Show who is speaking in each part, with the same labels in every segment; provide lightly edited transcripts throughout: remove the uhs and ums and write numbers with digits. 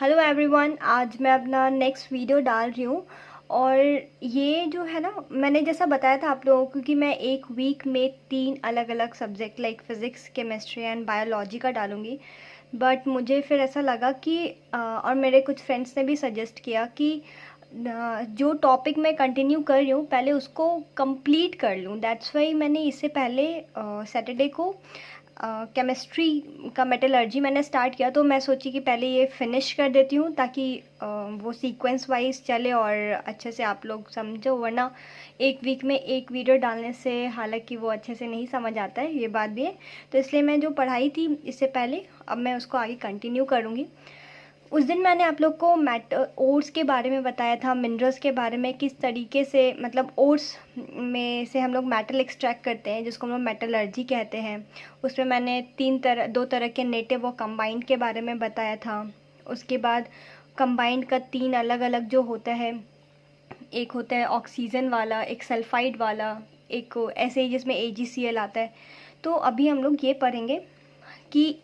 Speaker 1: Hello everyone, आज मैं अपना नेक्स्ट वीडियो डाल रही हूँ। और ये जो है ना, मैंने जैसा बताया था आप लोगों को कि मैं एक वीक में 3 अलग अलग subject like physics, chemistry and biology का डालूँगी। बट मुझे फिर ऐसा लगा कि और मेरे कुछ फ्रेंड्स ने भी सजेस्ट किया कि जो टॉपिक मैं कंटिन्यू कर रही हूँ पहले उसको कंप्लीट कर लूँ। दैट्स वाई मैंने इससे पहले सैटरडे को केमिस्ट्री का मेटलर्जी मैंने स्टार्ट किया, तो मैं सोची कि पहले ये फिनिश कर देती हूँ ताकि वो सीक्वेंस वाइज चले और अच्छे से आप लोग समझो। वरना एक वीक में एक वीडियो डालने से हालांकि वो अच्छे से नहीं समझ आता है, ये बात भी है। तो इसलिए मैं जो पढ़ाई थी इससे पहले अब मैं उसको आगे कंटिन्यू करूँगी। उस दिन मैंने आप लोग को ओट्स के बारे में बताया था, मिनरल्स के बारे में, किस तरीके से मतलब ओट्स में से हम लोग मेटल एक्सट्रैक्ट करते हैं जिसको हम लोग मेटलर्जी कहते हैं। उसमें मैंने दो तरह के नेटिव और कंबाइंड के बारे में बताया था। उसके बाद कंबाइंड का 3 अलग अलग जो होता है, एक होता है ऑक्सीजन वाला, एक सल्फाइड वाला, एक ऐसे ही जिसमें AgCl आता है। तो अभी हम लोग ये पढ़ेंगे कि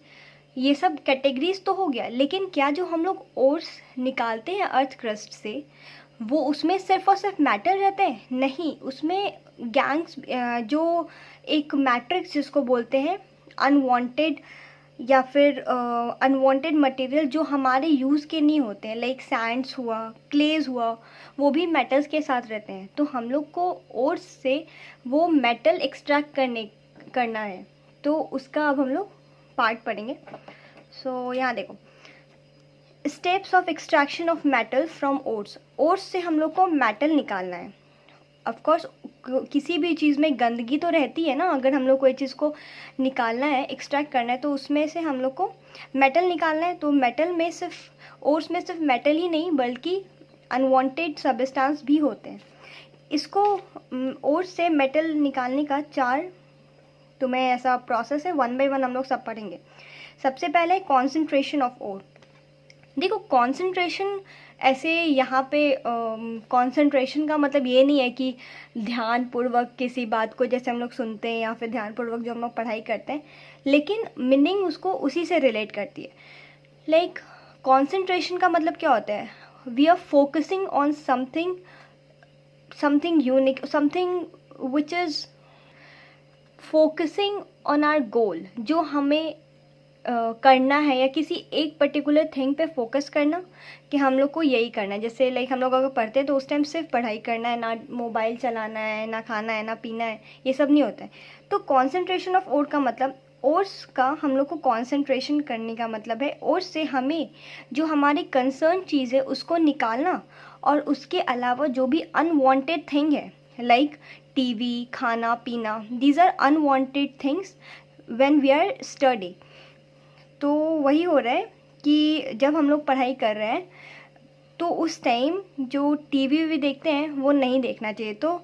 Speaker 1: ये सब कैटेगरीज तो हो गया, लेकिन क्या जो हम लोग ओर्स निकालते हैं अर्थ क्रस्ट से वो उसमें सिर्फ और सिर्फ मैटर रहते हैं? नहीं, उसमें गैंग्स जो एक मैट्रिक्स जिसको बोलते हैं अनवांटेड या फिर अनवांटेड मटेरियल जो हमारे यूज़ के नहीं होते हैं, लाइक सैंड्स हुआ, क्लेज हुआ, वो भी मेटल्स के साथ रहते हैं। तो हम लोग को ओर्स से वो मेटल एक्सट्रैक्ट करना है, तो उसका अब हम लोग पार्ट पढ़ेंगे। सो यहाँ देखो, steps of extraction of metal from oats. Oats से हम लोग को मेटल निकालना है। ऑफ कोर्स किसी भी चीज़ में गंदगी तो रहती है ना, अगर हम लोग कोई चीज़ को निकालना है, एक्सट्रैक्ट करना है, तो उसमें से हम लोग को मेटल निकालना है। तो मेटल में सिर्फ ओट्स में सिर्फ मेटल ही नहीं बल्कि अनवांटेड सब्सटेंस भी होते हैं। इसको ओट्स से मेटल निकालने का 4 तुम्हें ऐसा प्रोसेस है, 1 बाय 1 हम लोग सब पढ़ेंगे। सबसे पहले कॉन्सेंट्रेशन ऑफ ओर। देखो कॉन्सेंट्रेशन ऐसे यहाँ पे कॉन्सेंट्रेशन का मतलब ये नहीं है कि ध्यानपूर्वक किसी बात को जैसे हम लोग सुनते हैं या फिर ध्यानपूर्वक जो हम लोग पढ़ाई करते हैं, लेकिन मीनिंग उसको उसी से रिलेट करती है। लाइक कॉन्सेंट्रेशन का मतलब क्या होता है? We are focusing on something unique, something which is focusing on our goal, जो हमें करना है, या किसी एक पर्टिकुलर थिंग पे फोकस करना कि हम लोग को यही करना है। जैसे लाइक हम लोग अगर पढ़ते हैं तो उस टाइम सिर्फ पढ़ाई करना है, ना मोबाइल चलाना है, ना खाना है, ना पीना है, ये सब नहीं होता है। तो कॉन्सेंट्रेशन ऑफ ओर का मतलब, ओर्स का हम लोग को कॉन्सेंट्रेशन करने का मतलब है ओर्स से हमें जो हमारी कंसर्न चीज़ है उसको निकालना, और उसके अलावा जो भी अनवांटेड थिंग है लाइक टीवी, खाना पीना, these are unwanted things when we are study. तो वही हो रहा है कि जब हम लोग पढ़ाई कर रहे हैं तो उस टाइम जो टीवी भी देखते हैं वो नहीं देखना चाहिए। तो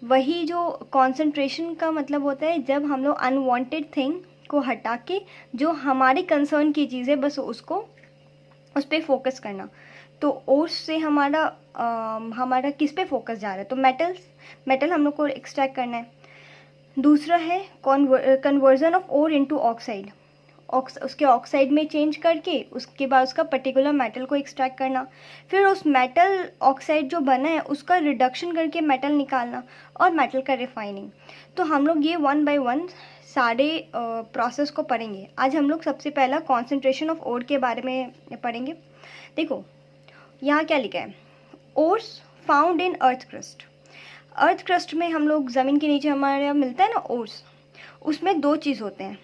Speaker 1: वही जो कंसंट्रेशन का मतलब होता है, जब हम लोग अनवांटेड थिंग को हटा के जो हमारे कंसर्न की चीज़ है बस उसको उस पर फोकस करना। तो ओर्स से हमारा किस पे फोकस जा रहा है? तो मेटल हम लोग को एक्सट्रैक्ट करना है। दूसरा है conversion of ore into oxide. उसके ऑक्साइड में चेंज करके उसके बाद उसका पर्टिकुलर मेटल को एक्सट्रैक्ट करना। फिर उस मेटल ऑक्साइड जो बना है उसका रिडक्शन करके मेटल निकालना, और मेटल का रिफाइनिंग। तो हम लोग ये 1 बाय 1 सारे प्रोसेस को पढ़ेंगे। आज हम लोग सबसे पहला कॉन्सेंट्रेशन ऑफ ओर के बारे में पढ़ेंगे। देखो यहाँ क्या लिखा है, ores found in earth crust. Earth crust में हम लोग ज़मीन के नीचे हमारे यहाँ मिलता है ना ओर्स, उसमें 2 चीज़ होते हैं।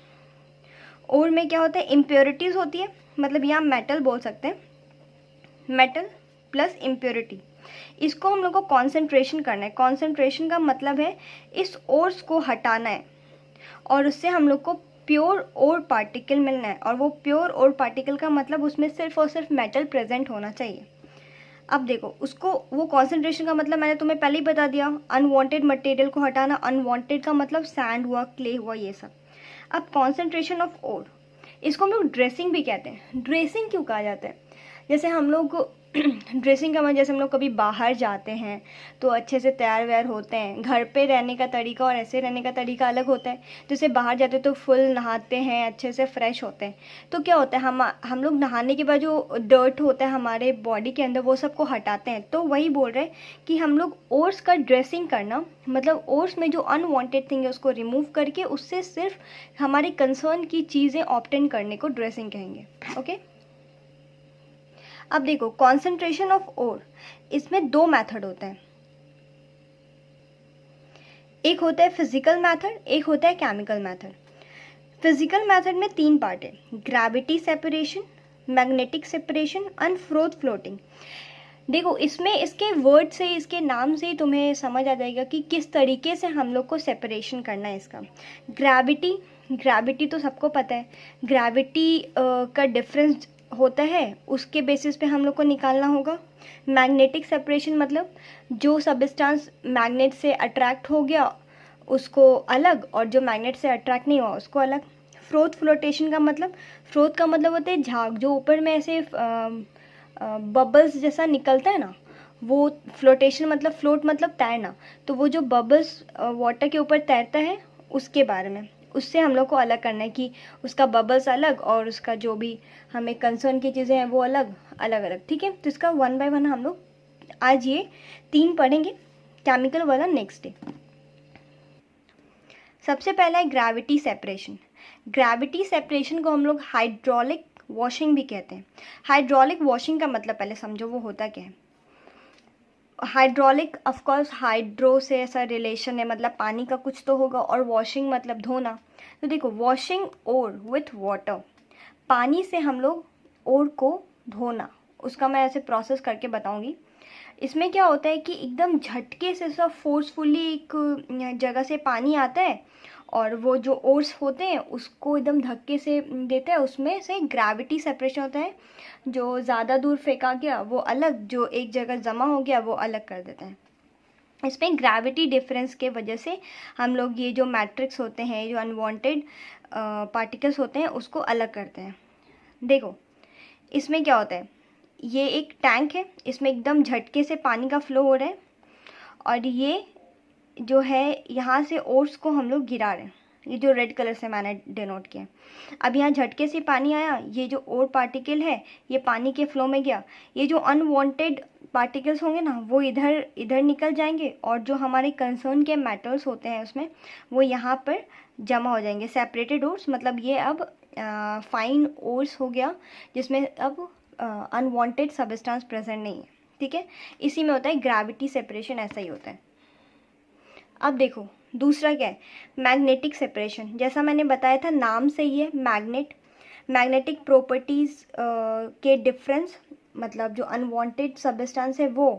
Speaker 1: ओर में क्या होता है? इम्प्योरिटीज़ होती है, मतलब यहाँ मेटल बोल सकते हैं, मेटल प्लस इम्प्योरिटी। इसको हम लोग को कॉन्सेंट्रेशन करना है। कॉन्सेंट्रेशन का मतलब है इस ओर्स को हटाना है और उससे हम लोग को प्योर ओर पार्टिकल मिलना है। और वो प्योर ओर पार्टिकल का मतलब उसमें सिर्फ और सिर्फ मेटल प्रेजेंट होना चाहिए। अब देखो उसको, वो कॉन्सेंट्रेशन का मतलब मैंने तुम्हें पहले ही बता दिया, अनवांटेड मटेरियल को हटाना। अनवांटेड का मतलब सैंड हुआ, क्ले हुआ, ये सब। अब कॉन्सेंट्रेशन ऑफ ओर, इसको हम लोग ड्रेसिंग भी कहते हैं। ड्रेसिंग क्यों कहा जाता है? जैसे हम लोग ड्रेसिंग का मतलब, जैसे हम लोग कभी बाहर जाते हैं तो अच्छे से तैयार व्यार होते हैं। घर पे रहने का तरीका और ऐसे रहने का तरीका अलग होता है। जैसे बाहर जाते हैं तो फुल नहाते हैं, अच्छे से फ्रेश होते हैं। तो क्या होता है, हम लोग नहाने के बाद जो डर्ट होता है हमारे बॉडी के अंदर वो सबको हटाते हैं। तो वही बोल रहे हैं कि हम लोग ओर्स का ड्रेसिंग करना, मतलब ओर्स में जो अनवांटेड थिंग है उसको रिमूव करके उससे सिर्फ हमारे कंसर्न की चीज़ें ऑब्टेन करने को ड्रेसिंग कहेंगे। ओके, अब देखो कॉन्सेंट्रेशन ऑफ ओर, इसमें दो मेथड होते हैं। एक होता है फिजिकल मेथड, एक होता है केमिकल मेथड। फिजिकल मेथड में 3 पार्ट है, gravity separation, magnetic separation and froth floating. देखो इसमें इसके वर्ड से, इसके नाम से ही तुम्हें समझ आ जाएगा कि किस तरीके से हम लोग को सेपरेशन करना है इसका। ग्रेविटी तो सबको पता है, ग्रेविटी का डिफरेंस होता है, उसके बेसिस पे हम लोग को निकालना होगा। मैग्नेटिक सेपरेशन मतलब जो सब्सटेंस मैग्नेट से अट्रैक्ट हो गया उसको अलग, और जो मैग्नेट से अट्रैक्ट नहीं हुआ उसको अलग। फ्रोथ फ्लोटेशन का मतलब, फ्रोथ का मतलब होता है झाग, जो ऊपर में ऐसे बबल्स जैसा निकलता है ना, वो फ्लोटेशन मतलब, फ्लोट मतलब तैरना। तो वो जो बबल्स वाटर के ऊपर तैरता है उसके बारे में, उससे हम लोग को अलग करना है कि उसका बबल्स अलग और उसका जो भी हमें कंसर्न की चीज़ें हैं वो अलग अलग। ठीक है, तो इसका 1 बाय 1 हम लोग आज ये 3 पढ़ेंगे, केमिकल वाला नेक्स्ट डे। सबसे पहला है ग्रेविटी सेपरेशन। ग्रेविटी सेपरेशन को हम लोग हाइड्रोलिक वॉशिंग भी कहते हैं। हाइड्रोलिक वॉशिंग का मतलब पहले समझो वो होता क्या है। हाइड्रोलिक ऑफकोर्स हाइड्रो से ऐसा रिलेशन है, मतलब पानी का कुछ तो होगा, और वॉशिंग मतलब धोना। तो देखो, वॉशिंग ओर विथ वाटर, पानी से हम लोग ओर को धोना, उसका मैं ऐसे प्रोसेस करके बताऊंगी। इसमें क्या होता है कि एकदम झटके से सब फोर्सफुली एक जगह से पानी आता है और वो जो ओर्स होते हैं उसको एकदम धक्के से देता है, उसमें से ग्रेविटी सेपरेशन होता है। जो ज़्यादा दूर फेंका गया वो अलग, जो एक जगह जमा हो गया वो अलग कर देता है। इसमें ग्रेविटी डिफरेंस के वजह से हम लोग ये जो मैट्रिक्स होते हैं, जो अनवांटेड पार्टिकल्स होते हैं उसको अलग करते हैं। देखो इसमें क्या होता है, ये एक टैंक है, इसमें एकदम झटके से पानी का फ्लो हो रहा है, और ये जो है यहाँ से ओर्स को हम लोग गिरा रहे हैं, ये जो रेड कलर से मैंने डिनोट किया। अब यहाँ झटके से पानी आया, ये जो ओर पार्टिकल है ये पानी के फ्लो में गया, ये जो अनवांटेड पार्टिकल्स होंगे ना वो इधर इधर निकल जाएंगे, और जो हमारे कंसर्न के मेटल्स होते हैं उसमें वो यहाँ पर जमा हो जाएंगे। सेपरेटेड ओर्स मतलब ये अब फाइन ओर्स हो गया, जिसमें अब अनवांटेड सब्सटेंस प्रेजेंट नहीं है। ठीक है, इसी में होता है ग्रेविटी सेपरेशन, ऐसा ही होता है। अब देखो दूसरा क्या है, मैग्नेटिक सेपरेशन। जैसा मैंने बताया था नाम से ही है मैग्नेट, मैग्नेटिक प्रॉपर्टीज़ के डिफरेंस, मतलब जो अनवांटेड सब्सटेंस है वो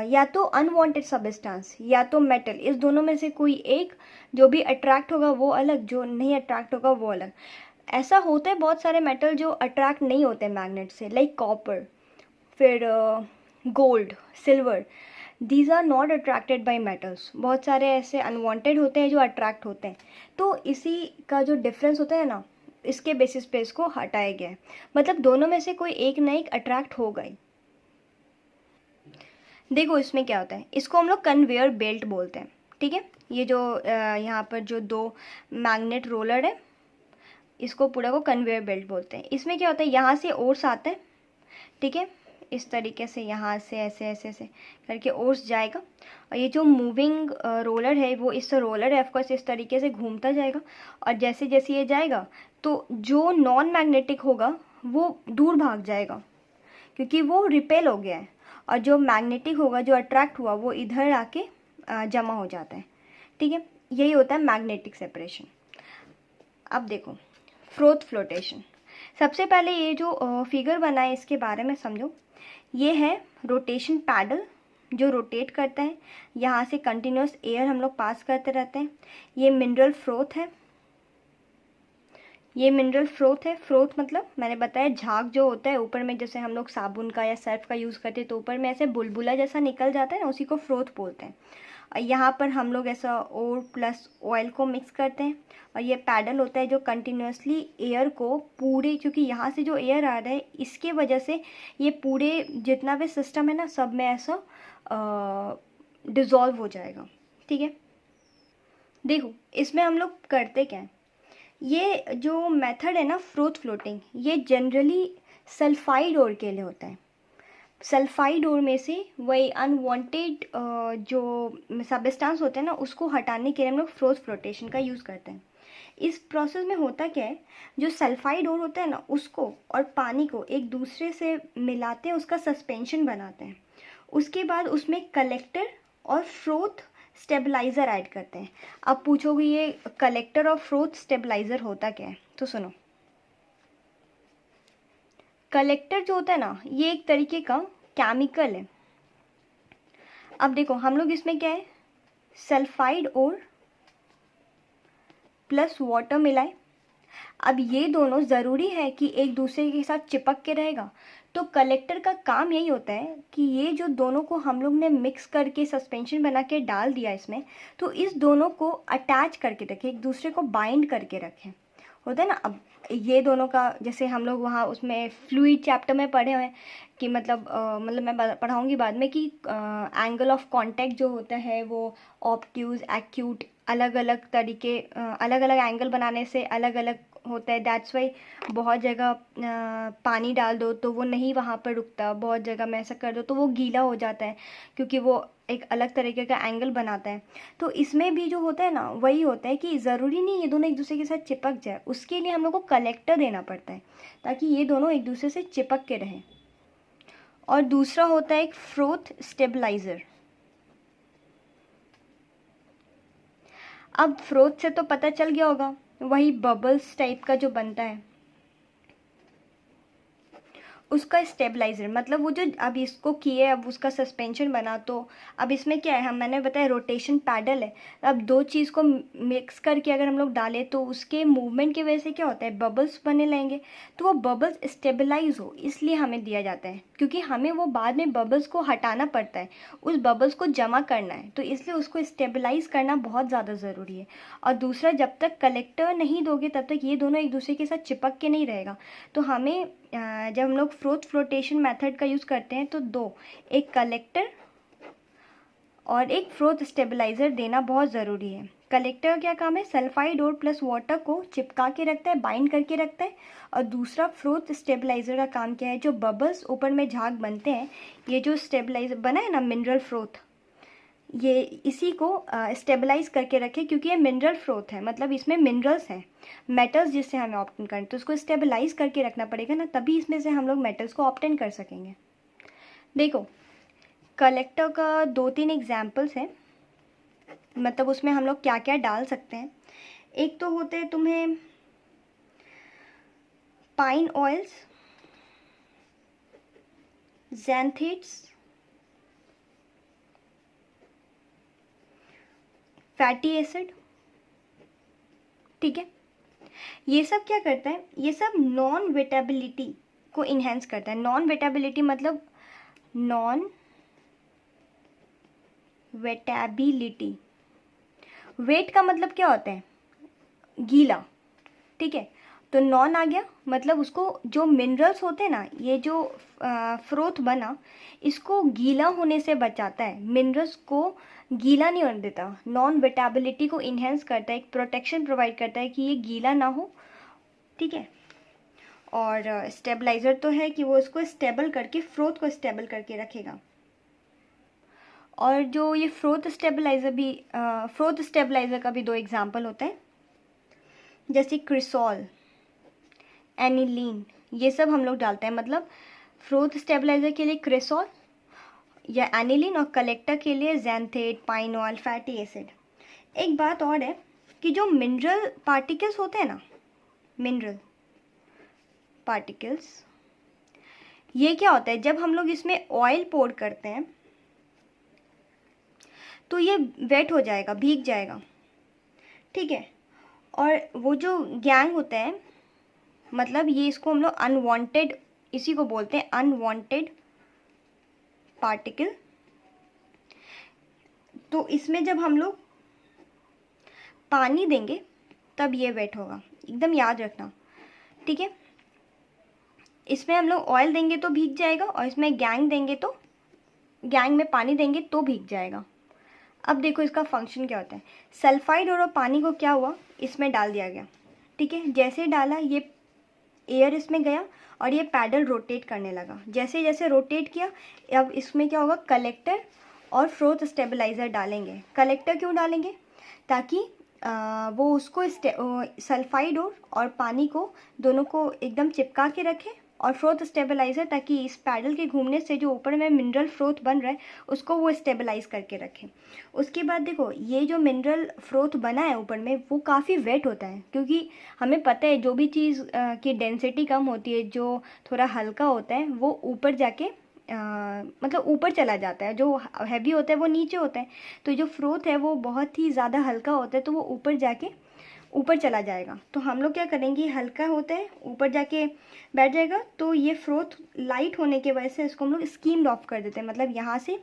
Speaker 1: या तो अनवांटेड सब्सटेंस या तो मेटल, इस दोनों में से कोई एक, जो भी अट्रैक्ट होगा वो अलग, जो नहीं अट्रैक्ट होगा वो अलग। ऐसा होता है बहुत सारे मेटल जो अट्रैक्ट नहीं होते मैग्नेट से, लाइक कॉपर, फिर gold, silver, these are not attracted by metals. बहुत सारे ऐसे अनवांटेड होते हैं जो अट्रैक्ट होते हैं। तो इसी का जो डिफरेंस होता है ना, इसके बेसिस पे इसको हटाया गया है, मतलब दोनों में से कोई एक ना एक अट्रैक्ट होगा ही। देखो इसमें क्या होता है, इसको हम लोग कन्वेयर बेल्ट बोलते हैं। ठीक है, ये जो यहाँ पर जो 2 मैग्नेट रोलर है इसको पूरा को कन्वेयर बेल्ट बोलते हैं। इसमें क्या होता है, यहाँ से ओर्स आता है, ठीक है, इस तरीके से यहाँ से ऐसे ऐसे ऐसे करके ओर्स जाएगा, और ये जो मूविंग रोलर है वो इस रोलर है ऑफकोर्स इस तरीके से घूमता जाएगा, और जैसे जैसे ये जाएगा तो जो नॉन मैग्नेटिक होगा वो दूर भाग जाएगा क्योंकि वो रिपेल हो गया है, और जो मैग्नेटिक होगा, जो अट्रैक्ट हुआ, वो इधर आके जमा हो जाता है। ठीक है, यही होता है मैग्नेटिक सेपरेशन। अब देखो फ्रोथ फ्लोटेशन। सबसे पहले ये जो फिगर बना है इसके बारे में समझो। ये है रोटेशन पैडल जो रोटेट करता है, यहाँ से कंटिन्यूस एयर हम लोग पास करते रहते हैं। ये मिनरल फ्रोथ है, ये मिनरल फ्रोथ है। फ्रोथ मतलब मैंने बताया झाग जो होता है ऊपर में, जैसे हम लोग साबुन का या सर्फ का यूज़ करते हैं तो ऊपर में ऐसे बुलबुला जैसा निकल जाता है ना, उसी को फ्रोथ बोलते हैं। और यहाँ पर हम लोग ऐसा ओर प्लस ऑयल को मिक्स करते हैं, और ये पैडल होता है जो कंटिन्यूसली एयर को पूरे, क्योंकि यहाँ से जो एयर आ रहा है इसके वजह से ये पूरे जितना भी सिस्टम है ना सब में ऐसा डिज़ोल्व हो जाएगा। ठीक है, देखो इसमें हम लोग करते क्या है, ये जो मेथड है ना फ्रूट फ्लोटिंग, ये जनरली सल्फाइड ओर के लिए होता है। सल्फाइड ओर में से वही अनवांटेड जो सब्सटेंस होते हैं ना उसको हटाने के लिए हम लोग फ्रूट फ्लोटेशन का यूज़ करते हैं। इस प्रोसेस में होता क्या है, जो सल्फाइड ओर होता है ना उसको और पानी को एक दूसरे से मिलाते हैं, उसका सस्पेंशन बनाते हैं। उसके बाद उसमें कलेक्टर और फ्रोथ स्टेबलाइज़र ऐड करते हैं। अब पूछोगे ये कलेक्टर और फ्रोथ स्टेबलाइज़र होता क्या है, तो सुनो। कलेक्टर जो होता है ना ये एक तरीके का केमिकल है। अब देखो हम लोग इसमें क्या है, सल्फाइड और प्लस वाटर मिलाए। अब ये दोनों ज़रूरी है कि एक दूसरे के साथ चिपक के रहेगा, तो कलेक्टर का काम यही होता है कि ये जो दोनों को हम लोग ने मिक्स करके सस्पेंशन बना के डाल दिया इसमें, तो इस दोनों को अटैच करके रखें, एक दूसरे को बाइंड करके रखें। होता है ना, अब ये दोनों का जैसे हम लोग वहाँ उसमें फ्लूइड चैप्टर में पढ़े हुए हैं कि मतलब मैं पढ़ाऊँगी बाद में कि एंगल ऑफ कांटेक्ट जो होता है वो ऑब्ट्यूज एक्यूट अलग अलग तरीके अलग अलग एंगल बनाने से अलग अलग होता है। दैट्स वाई बहुत जगह पानी डाल दो तो वो नहीं वहाँ पर रुकता, बहुत जगह में ऐसा कर दो तो वो गीला हो जाता है, क्योंकि वो एक अलग तरीके का एंगल बनाता है। तो इसमें भी जो होता है ना वही होता है कि ज़रूरी नहीं ये दोनों एक दूसरे के साथ चिपक जाए, उसके लिए हम लोग को कलेक्टर देना पड़ता है ताकि ये दोनों एक दूसरे से चिपक के रहें। और दूसरा होता है एक फ्रोथ स्टेबलाइज़र। अब फ्रोथ से तो पता चल गया होगा, वही बबल्स टाइप का जो बनता है उसका स्टेबलाइजर, मतलब वो जो अब इसको किए अब उसका सस्पेंशन बना, तो अब इसमें क्या है, मैंने बताया रोटेशन पैडल है। अब दो चीज़ को मिक्स करके अगर हम लोग डालें तो उसके मूवमेंट की वजह से क्या होता है, बबल्स बने लेंगे, तो वो बबल्स स्टेबलाइज हो इसलिए हमें दिया जाता है, क्योंकि हमें वो बाद में बबल्स को हटाना पड़ता है, उस बबल्स को जमा करना है, तो इसलिए उसको स्टेबलाइज करना बहुत ज़्यादा ज़रूरी है। और दूसरा, जब तक कलेक्टर नहीं दोगे तब तक ये दोनों एक दूसरे के साथ चिपक के नहीं रहेगा। तो हमें जब हम लोग फ्रूट फ्लोटेशन मेथड का यूज़ करते हैं तो दो, एक कलेक्टर और एक फ्रूट स्टेबलाइज़र देना बहुत ज़रूरी है। कलेक्टर का क्या काम है, सल्फाइड और प्लस वाटर को चिपका के रखता है, बाइंड करके रखता है। और दूसरा फ्रूट स्टेबलाइज़र का काम क्या है, जो बबल्स ऊपर में झाग बनते हैं, ये जो स्टेबलाइजर बना है ना मिनरल फ्रूट, ये इसी को स्टेबलाइज करके रखे, क्योंकि ये मिनरल फ्रोथ है, मतलब इसमें मिनरल्स हैं, मेटल्स जिससे हमें ऑप्टेन करना, तो उसको स्टेबलाइज करके रखना पड़ेगा ना, तभी इसमें से हम लोग मेटल्स को ऑप्टेन कर सकेंगे। देखो कलेक्टर का दो तीन एग्जाम्पल्स हैं, मतलब उसमें हम लोग क्या क्या डाल सकते हैं। एक तो होते हैं तुम्हें पाइन ऑयल्स, ज़ैंथेट्स, फैटी एसिड। ठीक है, ये सब क्या करता है, ये सब नॉन वेटेबिलिटी को इन्हेंस करता है। नॉन वेटेबिलिटी मतलब नॉन वेटेबिलिटी, वेट का मतलब क्या होता है, गीला। ठीक है, तो नॉन आ गया, मतलब उसको जो मिनरल्स होते हैं ना, ये जो फ्रोथ बना इसको गीला होने से बचाता है, मिनरल्स को गीला नहीं होने देता। नॉन वेटेबिलिटी को इन्हेंस करता है, एक प्रोटेक्शन प्रोवाइड करता है कि ये गीला ना हो। ठीक है, और स्टेबलाइज़र तो है कि वो इसको स्टेबल करके फ्रोथ को स्टेबल करके रखेगा। और जो ये फ्रोथ स्टेबलाइज़र का भी दो एग्जांपल होते हैं, जैसे क्रिसॉल, एनिलीन, ये सब हम लोग डालते हैं। मतलब फ्रोथ स्टेबलाइज़र के लिए क्रिसॉल या एनिलीन, और कलेक्टर के लिए ज़ैंथेट, पाइन ऑयल, फैटी एसिड। एक बात और है कि जो मिनरल पार्टिकल्स होते हैं ना, मिनरल पार्टिकल्स, ये क्या होता है, जब हम लोग इसमें ऑयल पोर करते हैं तो ये वेट हो जाएगा, भीग जाएगा। ठीक है, और वो जो गैंग होता है, मतलब ये इसको हम लोग अनवांटेड, इसी को बोलते हैं अनवांटेड पार्टिकल। तो इसमें जब हम लोग पानी देंगे तब ये वेट होगा, एकदम याद रखना, ठीक है। इसमें हम लोग ऑयल देंगे तो भीग जाएगा, और इसमें गैंग देंगे तो गैंग में पानी देंगे तो भीग जाएगा। अब देखो इसका फंक्शन क्या होता है। सल्फाइड और पानी को क्या हुआ, इसमें डाल दिया गया, ठीक है। जैसे डाला ये एयर इसमें गया और ये पैडल रोटेट करने लगा। जैसे जैसे रोटेट किया, अब इसमें क्या होगा, कलेक्टर और फ्रोथ स्टेबलाइज़र डालेंगे। कलेक्टर क्यों डालेंगे, ताकि वो उसको सल्फाइड और पानी को दोनों को एकदम चिपका के रखे, और फ्रोथ स्टेबलाइज़र ताकि इस पैडल के घूमने से जो ऊपर में मिनरल फ्रोथ बन रहा है उसको वो स्टेबलाइज करके रखे। उसके बाद देखो ये जो मिनरल फ्रोथ बना है ऊपर में वो काफ़ी वेट होता है, क्योंकि हमें पता है जो भी चीज़ की डेंसिटी कम होती है, जो थोड़ा हल्का होता है वो ऊपर जाके मतलब ऊपर चला जाता है, जो हैवी होता है वो नीचे होता है। तो जो फ्रोथ है वो बहुत ही ज़्यादा हल्का होता है, तो वो ऊपर जाके ऊपर चला जाएगा। तो हम लोग क्या करेंगे, हल्का होता है ऊपर जाके बैठ जाएगा, तो ये फ्रोथ लाइट होने की वजह से इसको हम लोग स्कीम्ड ऑफ कर देते हैं, मतलब यहाँ से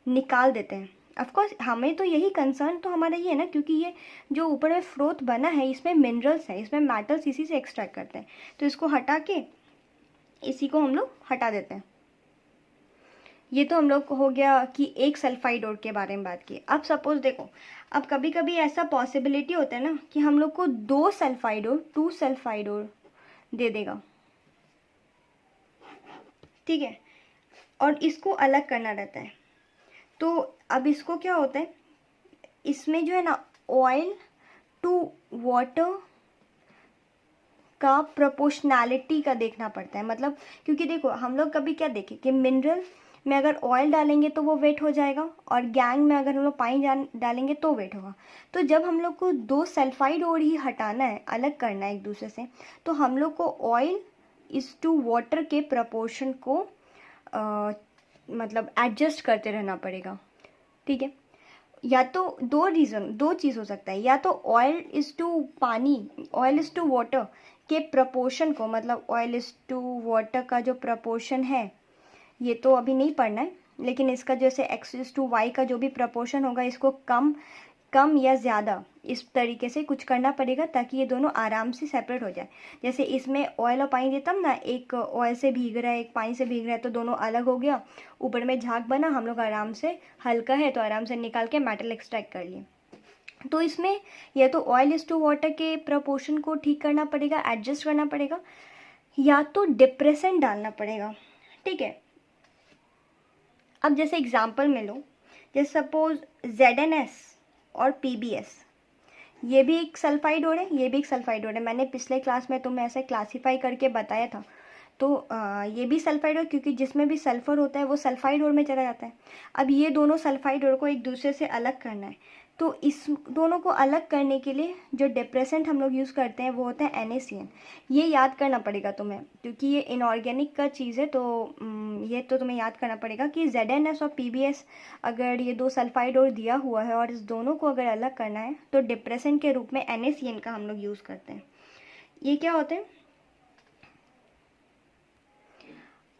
Speaker 1: निकाल देते हैं। ऑफकोर्स हमें तो यही कंसर्न तो हमारा ये है ना, क्योंकि ये जो ऊपर में फ्रोथ बना है इसमें मिनरल्स है, इसमें मेटल्स इसी से एक्सट्रैक्ट करते हैं। तो इसको हटा के इसी को हम लोग हटा देते हैं। ये तो हम लोग हो गया कि एक सल्फाइड और के बारे में बात की। अब सपोज देखो, अब कभी कभी ऐसा पॉसिबिलिटी होता है ना कि हम लोग को 2 सल्फाइड और 2 सल्फाइड और दे देगा, ठीक है, और इसको अलग करना रहता है। तो अब इसको क्या होता है, इसमें जो है ना ऑयल टू वाटर का प्रोपोर्शनैलिटी का देखना पड़ता है। मतलब क्योंकि देखो हम लोग कभी क्या देखें कि मिनरल में अगर ऑयल डालेंगे तो वो वेट हो जाएगा, और गैंग में अगर हम लोग पानी डालेंगे तो वेट होगा। तो जब हम लोग को 2 सल्फाइड और ही हटाना है, अलग करना है एक दूसरे से, तो हम लोग को ऑयल इज टू वाटर के प्रपोर्शन को मतलब एडजस्ट करते रहना पड़ेगा, ठीक है। या तो दो चीज़ हो सकता है, या तो ऑयल इज टू पानी, ऑयल इज टू वाटर के प्रपोर्शन को, मतलब ऑयल इज टू वाटर का जो प्रपोर्शन है, ये तो अभी नहीं पढ़ना है, लेकिन इसका जैसे एक्स इज टू वाई का जो भी प्रपोर्शन होगा, इसको कम कम या ज़्यादा इस तरीके से कुछ करना पड़ेगा, ताकि ये दोनों आराम से सेपरेट हो जाए। जैसे इसमें ऑयल और पानी देता ना, एक ऑयल से भीग रहा है एक पानी से भीग रहा है, तो दोनों अलग हो गया, ऊपर में झाग बना, हम लोग आराम से, हल्का है तो आराम से निकाल के मेटल एक्सट्रैक्ट कर लिए। तो इसमें या तो ऑयल इज टू वाटर के प्रपोर्शन को ठीक करना पड़ेगा, एडजस्ट करना पड़ेगा, या तो डिप्रेसेंट डालना पड़ेगा, ठीक है। अब जैसे एग्जाम्पल में लो, जैसे सपोज ZnS और PbS, ये भी एक सल्फाइड ओर है, ये भी एक सल्फाइड ओर है। मैंने पिछले क्लास में तुम्हें ऐसे क्लासीफाई करके बताया था। तो ये भी सल्फाइड ओर, क्योंकि जिसमें भी सल्फर होता है वो सल्फाइड ओर में चला जाता है। अब ये दोनों सल्फाइड ओर को एक दूसरे से अलग करना है, तो इस दोनों को अलग करने के लिए जो डिप्रेसेंट हम लोग यूज़ करते हैं वो होता है NaCN। ये याद करना पड़ेगा तुम्हें, क्योंकि ये इनऑर्गेनिक का चीज़ है, तो ये तो तुम्हें याद करना पड़ेगा कि ZnS और PbS, अगर ये 2 सल्फाइड और दिया हुआ है और इस दोनों को अगर अलग करना है तो डिप्रेसेंट के रूप में NaCN का हम लोग यूज़ करते हैं। ये क्या होते हैं,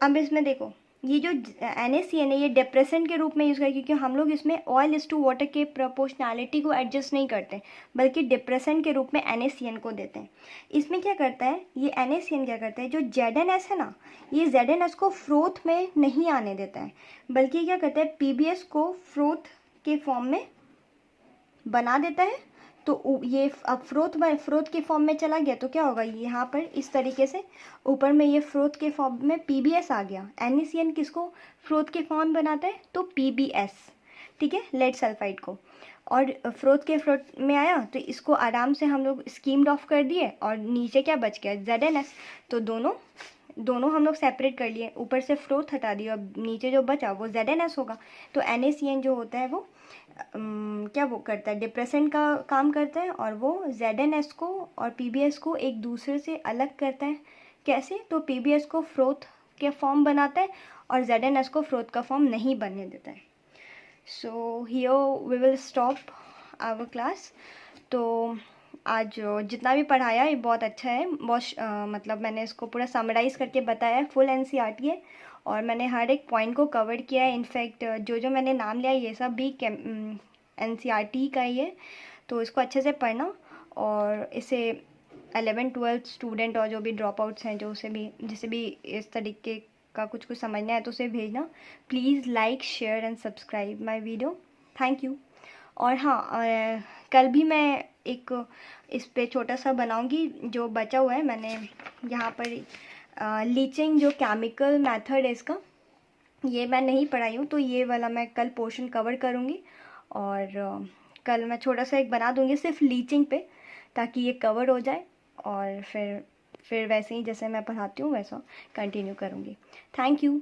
Speaker 1: अब इसमें देखो ये जो NaCN है ये डिप्रेसेंट के रूप में यूज़ करें, क्योंकि हम लोग इसमें ऑयल इज टू वाटर के प्रोपोर्शनैलिटी को एडजस्ट नहीं करते, बल्कि डिप्रेसेंट के रूप में NaCN को देते हैं। इसमें क्या करता है, ये NaCN क्या करता है, जो ZnS है ना, ये ZnS को फ्रोथ में नहीं आने देता है, बल्कि क्या करता है, PbS को फ्रोथ के फॉर्म में बना देता है। तो ये अब फ्रोथ के फॉर्म में चला गया, तो क्या होगा, यहाँ पर इस तरीके से ऊपर में ये फ्रोथ के फॉर्म में PbS आ गया। NaCN किसको फ्रोथ के फॉर्म बनाता है, तो PbS, ठीक है, लेड सल्फाइड को। और फ्रोथ में आया तो इसको आराम से हम लोग स्कीम्ड ऑफ कर दिए, और नीचे क्या बच गया, ZnS। तो दोनों हम लोग सेपरेट कर लिए, ऊपर से फ्रोथ हटा दिया, और नीचे जो बचा वो ZnS होगा। तो NaCN जो होता है वो क्या वो करता है, डिप्रेसेंट का काम करता है, और वो ZnS को और PbS को एक दूसरे से अलग करता है। कैसे, तो PbS को फ्रोथ के फॉर्म बनाता है और ZnS को फ्रोथ का फॉर्म नहीं बनने देता है। So here we will stop our class. तो आज जितना भी पढ़ाया ये बहुत अच्छा है, बहुत मतलब मैंने इसको पूरा समराइज़ करके बताया है, फुल NCERT है, और मैंने हर एक पॉइंट को कवर किया है। इनफैक्ट जो जो मैंने नाम लिया ये सब भी NCERT का ही है, तो इसको अच्छे से पढ़ना और इसे 11th-12th स्टूडेंट और जो भी ड्रॉप आउट्स हैं, जो उसे भी जिसे भी इस तरीके का कुछ समझना है तो उसे भेजना। Please like, share and subscribe my video. Thank you. और हाँ, कल भी मैं एक इस पे छोटा सा बनाऊंगी, जो बचा हुआ है मैंने यहाँ पर लीचिंग जो केमिकल मेथड है इसका, ये मैं नहीं पढ़ाई हूँ, तो ये वाला मैं कल पोर्शन कवर करूँगी। और कल मैं छोटा सा एक बना दूँगी सिर्फ लीचिंग पे, ताकि ये कवर हो जाए और फिर वैसे ही जैसे मैं पढ़ाती हूँ वैसा कंटिन्यू करूँगी। Thank you.